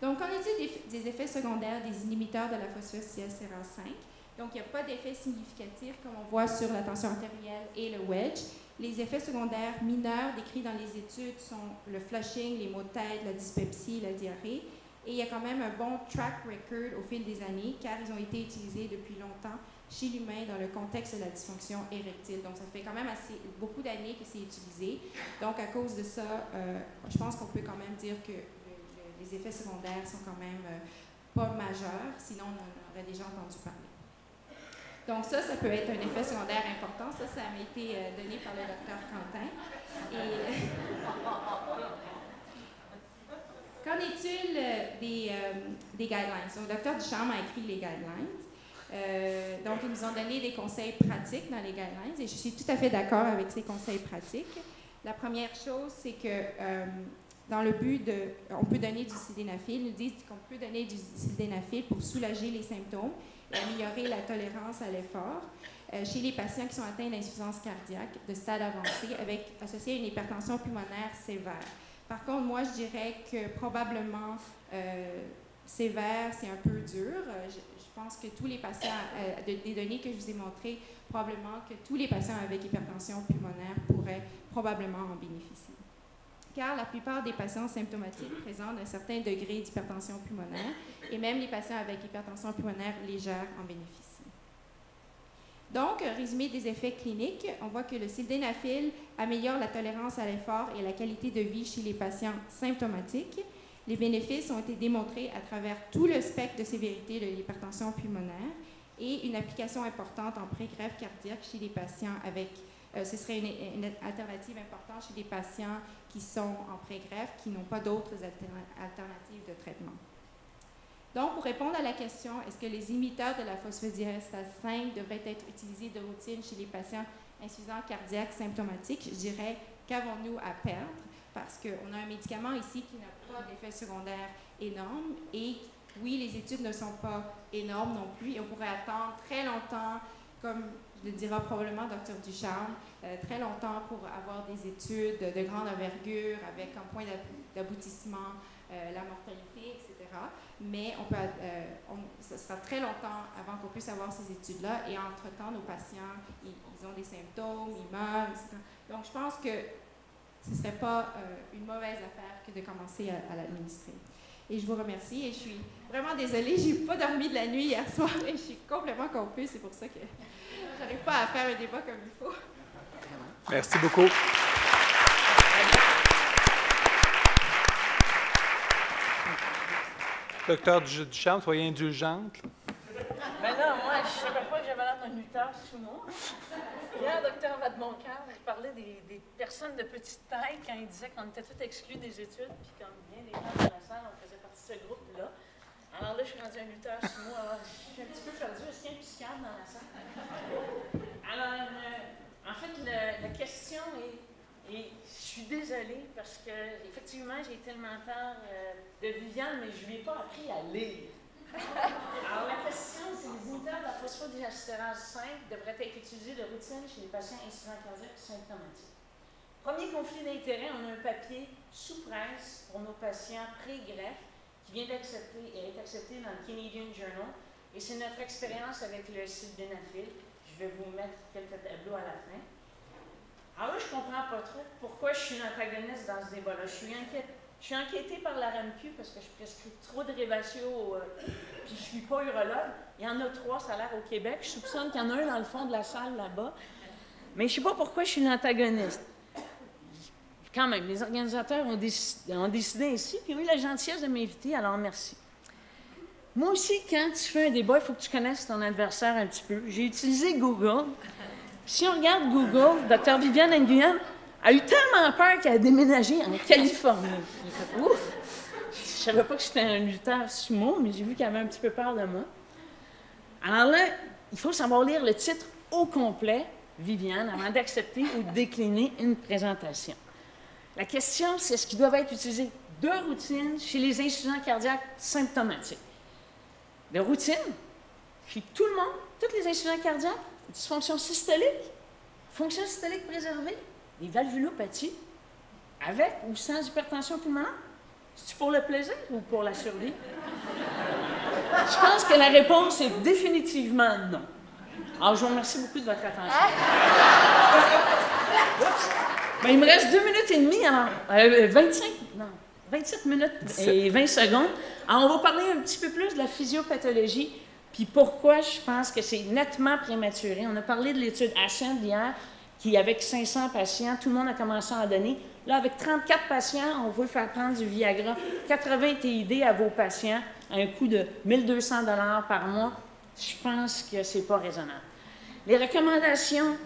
Donc, qu'en est-il des effets secondaires des inhibiteurs de la phosphodiesterase 5? Donc, il n'y a pas d'effet significatif comme on voit sur la tension artérielle et le wedge. Les effets secondaires mineurs décrits dans les études sont le flushing, les maux de tête, la dyspepsie, la diarrhée. Et il y a quand même un bon track record au fil des années, car ils ont été utilisés depuis longtemps chez l'humain dans le contexte de la dysfonction érectile. Donc, ça fait quand même beaucoup d'années que c'est utilisé. Donc, à cause de ça, je pense qu'on peut quand même dire que les effets secondaires sont quand même pas majeurs, sinon on en aurait déjà entendu parler. Donc ça peut être un effet secondaire important. Ça m'a été donné par le docteur Quentin. Et qu'en est-il des guidelines? Donc, le docteur Ducharme a écrit les guidelines. Donc, ils nous ont donné des conseils pratiques dans les guidelines et je suis tout à fait d'accord avec ces conseils pratiques. La première chose, c'est que dans le but on peut donner du sildenafil. Ils nous disent qu'on peut donner du sildenafil pour soulager les symptômes et améliorer la tolérance à l'effort chez les patients qui sont atteints d'insuffisance cardiaque de stade avancé associé à une hypertension pulmonaire sévère. Par contre, moi, je dirais que probablement sévère, c'est un peu dur. Je pense que tous les patients, des données que je vous ai montrées, probablement que tous les patients avec hypertension pulmonaire pourraient probablement en bénéficier. Car la plupart des patients symptomatiques présentent un certain degré d'hypertension pulmonaire et même les patients avec hypertension pulmonaire légère en bénéficient. Donc, résumé des effets cliniques, on voit que le sildenafil améliore la tolérance à l'effort et la qualité de vie chez les patients symptomatiques. Les bénéfices ont été démontrés à travers tout le spectre de sévérité de l'hypertension pulmonaire et une application importante en pré-greffe cardiaque chez les patients avec ce serait une alternative importante chez les patients qui sont en pré-greffe, qui n'ont pas d'autres alternatives de traitement. Donc, pour répondre à la question, est-ce que les inhibiteurs de la phosphodiesterase 5 devraient être utilisés de routine chez les patients insuffisants cardiaques symptomatiques? Je dirais, qu'avons-nous à perdre? Parce qu'on a un médicament ici qui n'a pas d'effet secondaire énorme et oui, les études ne sont pas énormes non plus et on pourrait attendre très longtemps, comme le dira probablement Dr Ducharme, très longtemps pour avoir des études de grande envergure avec un point d'aboutissement, la mortalité, etc. Mais ce sera très longtemps avant qu'on puisse avoir ces études-là et entre-temps, nos patients, ils ont des symptômes, ils meurent, etc. Donc, je pense que ce ne serait pas une mauvaise affaire que de commencer à l'administrer. Et je vous remercie et je suis vraiment désolée, je n'ai pas dormi de la nuit hier soir et je suis complètement confuse, c'est pour ça que je n'arrive pas à faire un débat comme il faut. Merci beaucoup. Docteur Ducharme, soyez indulgente. Ben non, moi, je ne savais pas que j'avais l'air d'un lutteur sumo. Hier, docteur Vadeboncoeur, il parlait des personnes de petite taille quand il disait qu'on était tous exclus des études, puis comme bien des gens dans la salle, on faisait partie de ce groupe-là. Alors là, je suis rendu un lutteur sumo, alors je suis un petit peu perdu. Est-ce qu'il y a un psychiatre dans la salle? Alors, en fait, la question est, et je suis désolée parce que, effectivement, j'ai été le mentor de Viviane, mais je ne lui ai pas appris à lire. Alors, la question, c'est les inhibiteurs de la phosphodiesterase 5 devraient être utilisés de routine chez les patients insuffisants cardiaques symptomatiques. Premier conflit d'intérêt, on a un papier sous presse pour nos patients pré-greffe qui vient d'accepter et est accepté dans le Canadian Journal. Et c'est notre expérience avec le sildenafil. Je vais vous mettre quelques tableaux à la fin. Alors là, je ne comprends pas trop pourquoi je suis l'antagoniste dans ce débat-là. Je suis inquiétée par la RAMQ parce que je prescris trop de Révatio, puis je ne suis pas urologue. Il y en a 3, ça a l'air, au Québec. Je soupçonne qu'il y en a un dans le fond de la salle là-bas. Mais je ne sais pas pourquoi je suis l'antagoniste. Quand même, les organisateurs ont décidé ainsi, puis oui, la gentillesse de m'inviter, alors merci. Moi aussi, quand tu fais un débat, il faut que tu connaisses ton adversaire un petit peu. J'ai utilisé Google. Si on regarde Google, Dr Viviane Nguyen a eu tellement peur qu'elle a déménagé en Californie. J'ai fait, ouf! Je ne savais pas que j'étais un lutteur sumo, mais j'ai vu qu'elle avait un petit peu peur de moi. Alors là, il faut savoir lire le titre au complet, Viviane, avant d'accepter ou de décliner une présentation. La question, c'est est-ce qu'ils doivent être utilisés de routine chez les insuffisants cardiaques symptomatiques? De routine, chez tout le monde, tous les insuffisants cardiaques, dysfonction systolique, fonction systolique préservée, des valvulopathies, avec ou sans hypertension pulmonaire? C'est-tu pour le plaisir ou pour la survie? Je pense que la réponse est définitivement non. Alors, je vous remercie beaucoup de votre attention. Ben, il me reste 2 minutes et demie, alors 27 minutes et 20 secondes. Alors, on va parler un petit peu plus de la physiopathologie, puis pourquoi je pense que c'est nettement prématuré. On a parlé de l'étude Ascend hier, qui, avec 500 patients, tout le monde a commencé à en donner. Là, avec 34 patients, on veut faire prendre du Viagra, 80 TID à vos patients, à un coût de 1 200 $ par mois. Je pense que ce n'est pas raisonnable. Les recommandations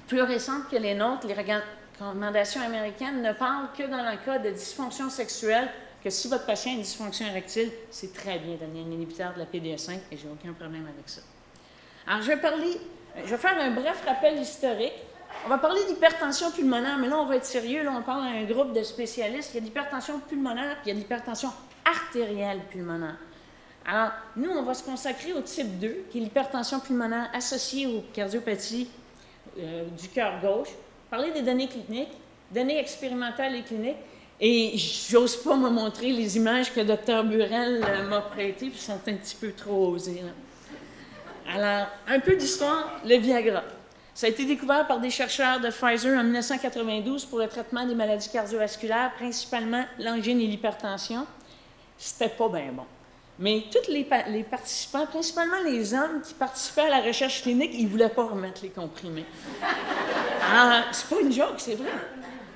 plus récentes que les nôtres, les recommandations américaines, ne parlent que dans le cas de dysfonction sexuelle, que si votre patient a une dysfonction érectile, c'est très bien de donner un inhibiteur de la PDE5 et je n'ai aucun problème avec ça. Alors, je vais faire un bref rappel historique. On va parler d'hypertension pulmonaire, mais là, on va être sérieux. Là, on parle à un groupe de spécialistes. Il y a de l'hypertension pulmonaire, puis il y a de l'hypertension artérielle pulmonaire. Alors, nous, on va se consacrer au type 2, qui est l'hypertension pulmonaire associée aux cardiopathies du cœur gauche. Parler des données cliniques, données expérimentales et cliniques. Et j'ose pas me montrer les images que Dr Burel m'a prêtées, puis sont un petit peu trop osées. Là. Alors, un peu d'histoire, le Viagra. Ça a été découvert par des chercheurs de Pfizer en 1992 pour le traitement des maladies cardiovasculaires, principalement l'angine et l'hypertension. C'était pas bien bon. Mais tous les participants, principalement les hommes qui participaient à la recherche clinique, ils ne voulaient pas remettre les comprimés. Alors, c'est pas une joke, c'est vrai.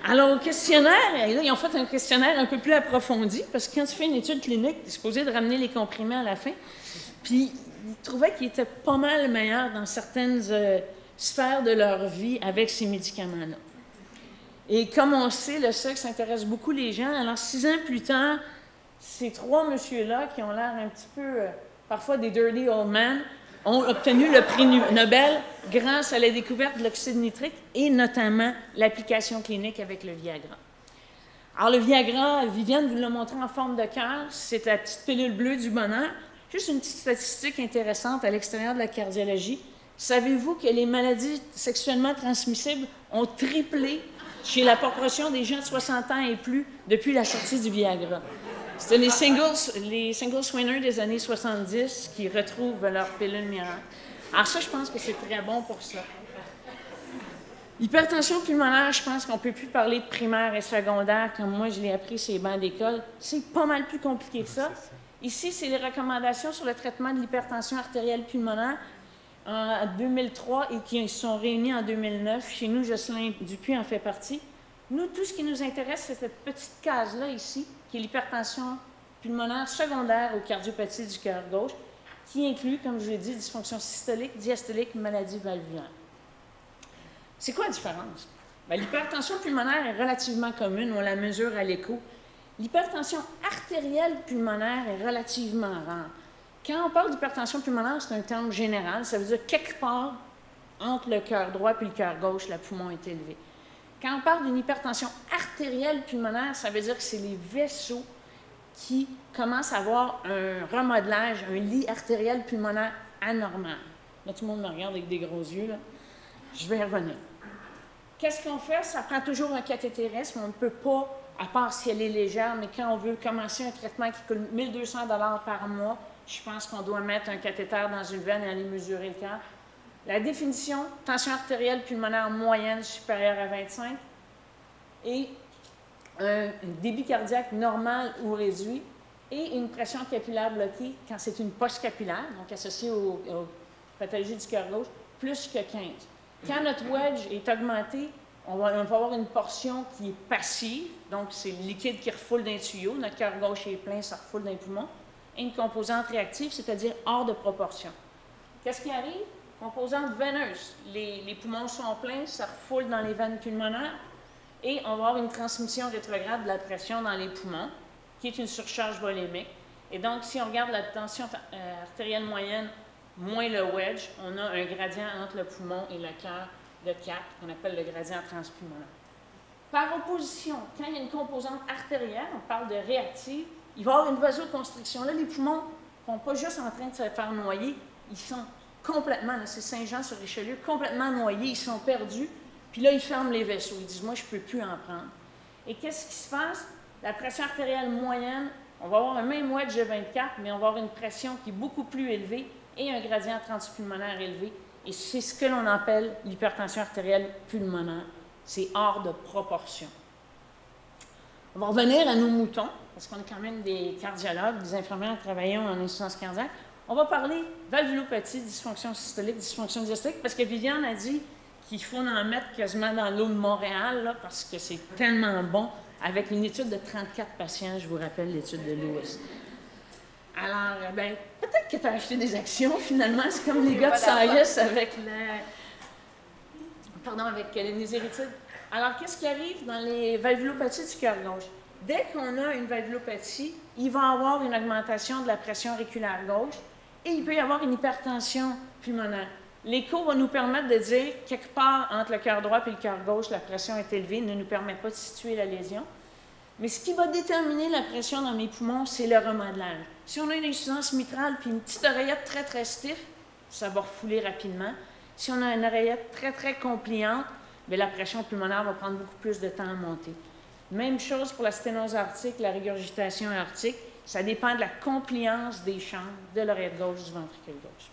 Alors, au questionnaire, là, ils ont fait un questionnaire un peu plus approfondi, parce que quand tu fais une étude clinique, tu es supposé de ramener les comprimés à la fin. Puis, ils trouvaient qu'ils étaient pas mal meilleurs dans certaines sphères de leur vie avec ces médicaments-là. Et comme on sait, le sexe intéresse beaucoup les gens. Alors, 6 ans plus tard, ces 3 messieurs-là, qui ont l'air un petit peu, parfois des dirty old men, ont obtenu le prix Nobel grâce à la découverte de l'oxyde nitrique et notamment l'application clinique avec le Viagra. Alors, le Viagra, Viviane vous l'a montré en forme de cœur, c'est la petite pilule bleue du bonheur. Juste une petite statistique intéressante à l'extérieur de la cardiologie. Savez-vous que les maladies sexuellement transmissibles ont triplé chez la proportion des gens de 60 ans et plus depuis la sortie du Viagra? C'était les single swinners des années 70 qui retrouvent leur pilule miracle. Alors ça, je pense que c'est très bon pour ça. L'hypertension pulmonaire, je pense qu'on ne peut plus parler de primaire et secondaire comme moi je l'ai appris sur les bancs d'école. C'est pas mal plus compliqué que ça. Ici, c'est les recommandations sur le traitement de l'hypertension artérielle pulmonaire en 2003 et qui sont réunies en 2009. Chez nous, Jocelyn Dupuis en fait partie. Nous, tout ce qui nous intéresse, c'est cette petite case-là ici, qui est l'hypertension pulmonaire secondaire aux cardiopathies du cœur gauche, qui inclut, comme je l'ai dit, dysfonction systolique, diastolique, maladie valvulaire. C'est quoi la différence? Bien, l'hypertension pulmonaire est relativement commune, on la mesure à l'écho. L'hypertension artérielle pulmonaire est relativement rare. Quand on parle d'hypertension pulmonaire, c'est un terme général, ça veut dire quelque part entre le cœur droit et le cœur gauche, le poumon est élevé. Quand on parle d'une hypertension artérielle pulmonaire, ça veut dire que c'est les vaisseaux qui commencent à avoir un remodelage, un lit artériel pulmonaire anormal. Là, tout le monde me regarde avec des gros yeux. Là. Je vais y revenir. Qu'est-ce qu'on fait? Ça prend toujours un cathétérisme. On ne peut pas, à part si elle est légère, mais quand on veut commencer un traitement qui coûte 1 200 $ par mois, je pense qu'on doit mettre un cathéter dans une veine et aller mesurer le cœur. La définition, tension artérielle pulmonaire moyenne supérieure à 25 et un débit cardiaque normal ou réduit et une pression capillaire bloquée quand c'est une post-capillaire, donc associée aux pathologies du cœur gauche, plus que 15. Quand notre wedge est augmenté, on va avoir une portion qui est passive, donc c'est le liquide qui refoule d'un tuyau, notre cœur gauche est plein, ça refoule d'un poumon, et une composante réactive, c'est-à-dire hors de proportion. Qu'est-ce qui arrive? Composante veineuse. Les poumons sont pleins, ça refoule dans les veines pulmonaires et on va avoir une transmission rétrograde de la pression dans les poumons, qui est une surcharge volémique. Et donc, si on regarde la tension artérielle moyenne moins le wedge, on a un gradient entre le poumon et le cœur de 4, qu'on appelle le gradient transpulmonaire. Par opposition, quand il y a une composante artérielle, on parle de réactive, il va y avoir une vasoconstriction. Là, les poumons ne sont pas juste en train de se faire noyer, ils sont complètement, c'est Saint-Jean-sur-Richelieu, complètement noyés, ils sont perdus, puis là, ils ferment les vaisseaux. Ils disent, moi, je ne peux plus en prendre. Et qu'est-ce qui se passe? La pression artérielle moyenne, on va avoir un même wedge de 24, mais on va avoir une pression qui est beaucoup plus élevée et un gradient transpulmonaire élevé. Et c'est ce que l'on appelle l'hypertension artérielle pulmonaire. C'est hors de proportion. On va revenir à nos moutons, parce qu'on est quand même des cardiologues, des infirmières travaillant en insuffisance cardiaque. On va parler valvulopathie, dysfonction systolique, dysfonction diastolique, parce que Viviane a dit qu'il faut en mettre quasiment dans l'eau de Montréal, là, parce que c'est tellement bon, avec une étude de 34 patients, je vous rappelle l'étude de Lewis. Alors, ben, peut-être que tu as acheté des actions, finalement, c'est comme les gars de Sayus avec les néséritides. Alors, qu'est-ce qui arrive dans les valvulopathies du cœur gauche? Dès qu'on a une valvulopathie, il va y avoir une augmentation de la pression auriculaire gauche et il peut y avoir une hypertension pulmonaire. L'écho va nous permettre de dire, quelque part entre le cœur droit et le cœur gauche, la pression est élevée, ne nous permet pas de situer la lésion. Mais ce qui va déterminer la pression dans mes poumons, c'est le remodelage. Si on a une insuffisance mitrale puis une petite oreillette très, très stiff, ça va refouler rapidement. Si on a une oreillette très, très compliante, bien, la pression pulmonaire va prendre beaucoup plus de temps à monter. Même chose pour la sténose aortique, la régurgitation aortique. Ça dépend de la compliance des chambres de l'oreillette gauche du ventricule gauche.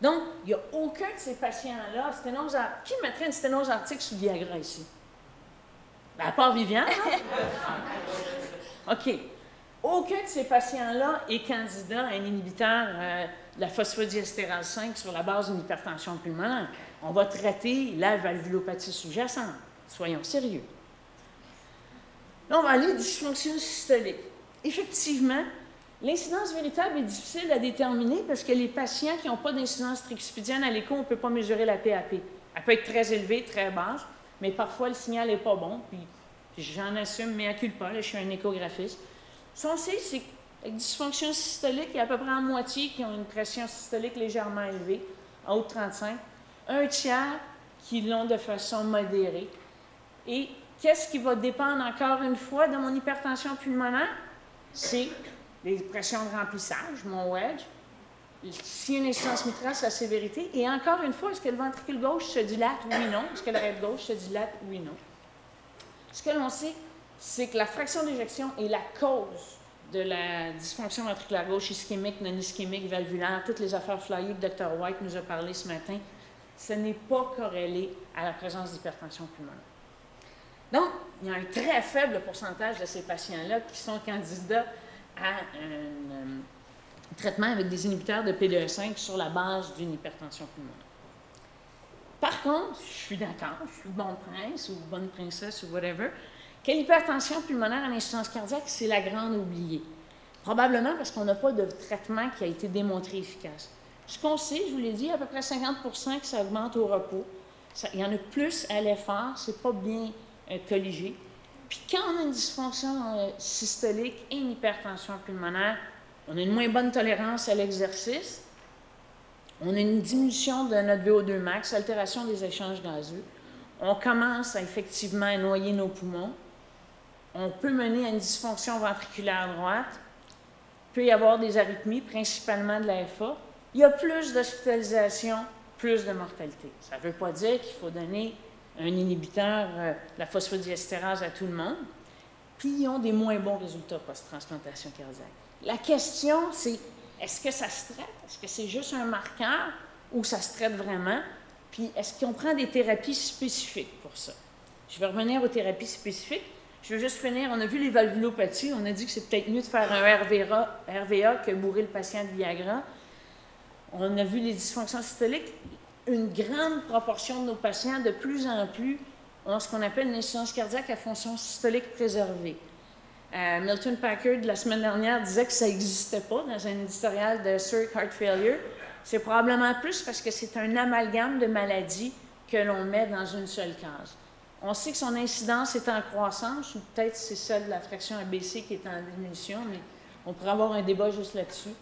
Donc, il n'y a aucun de ces patients-là, qui mettrait une sténose aortique sous Viagra ici? Ben, à part Viviane, OK. Aucun de ces patients-là est candidat à un inhibiteur de la phosphodiestérase 5 sur la base d'une hypertension pulmonaire. On va traiter la valvulopathie sous-jacente. Soyons sérieux. Là, on va aller dysfonction systolique. Effectivement, l'incidence véritable est difficile à déterminer parce que les patients qui n'ont pas d'incidence tricuspidienne à l'écho, on ne peut pas mesurer la PAP. Elle peut être très élevée, très basse, mais parfois le signal n'est pas bon, puis j'en assume, mais à culpa, là, je suis un échographiste. Ce qu'on sait, c'est qu'avec dysfonction systolique, il y a à peu près la moitié qui ont une pression systolique légèrement élevée, en haut de 35, un tiers qui l'ont de façon modérée. Et qu'est-ce qui va dépendre encore une fois de mon hypertension pulmonaire? C'est les pressions de remplissage, mon wedge, s'il y a une insuffisance mitrale, sa sévérité, et encore une fois, est-ce que le ventricule gauche se dilate, oui ou non? Est-ce que l'oreille gauche se dilate, oui ou non? Ce que l'on sait, c'est que la fraction d'éjection est la cause de la dysfonction ventriculaire gauche, ischémique, non ischémique, valvulaire, toutes les affaires flyées que Dr. White nous a parlé ce matin, ce n'est pas corrélé à la présence d'hypertension pulmonaire. Donc, il y a un très faible pourcentage de ces patients-là qui sont candidats à un traitement avec des inhibiteurs de PDE5 sur la base d'une hypertension pulmonaire. Par contre, je suis d'accord, je suis bon prince ou bonne princesse ou whatever, que l'hypertension pulmonaire en insuffisance cardiaque, c'est la grande oubliée. Probablement parce qu'on n'a pas de traitement qui a été démontré efficace. Ce qu'on sait, je vous l'ai dit, à peu près 50% que ça augmente au repos. Il y en a plus à l'effort, c'est pas bien colligé. Puis quand on a une dysfonction systolique et une hypertension pulmonaire, on a une moins bonne tolérance à l'exercice, on a une diminution de notre VO2 max, altération des échanges gazeux, on commence à effectivement à noyer nos poumons, on peut mener à une dysfonction ventriculaire droite, il peut y avoir des arythmies, principalement de l'AFA, il y a plus d'hospitalisation, plus de mortalité. Ça ne veut pas dire qu'il faut donner un inhibiteur de la phosphodiestérase à tout le monde, puis ils ont des moins bons résultats post-transplantation cardiaque. La question, c'est est-ce que ça se traite? Est-ce que c'est juste un marqueur ou ça se traite vraiment? Puis est-ce qu'on prend des thérapies spécifiques pour ça? Je vais revenir aux thérapies spécifiques. Je veux juste finir. On a vu les valvulopathies. On a dit que c'est peut-être mieux de faire un RVA que bourrer le patient de Viagra. On a vu les dysfonctions systoliques. Une grande proportion de nos patients, de plus en plus, ont ce qu'on appelle une insuffisance cardiaque à fonction systolique préservée. Milton Packard, la semaine dernière, disait que ça n'existait pas dans un éditorial de Cirrhotic Heart Failure. C'est probablement plus parce que c'est un amalgame de maladies que l'on met dans une seule case. On sait que son incidence est en croissance, ou peut-être c'est celle de la fraction ABC qui est en diminution, mais on pourrait avoir un débat juste là-dessus.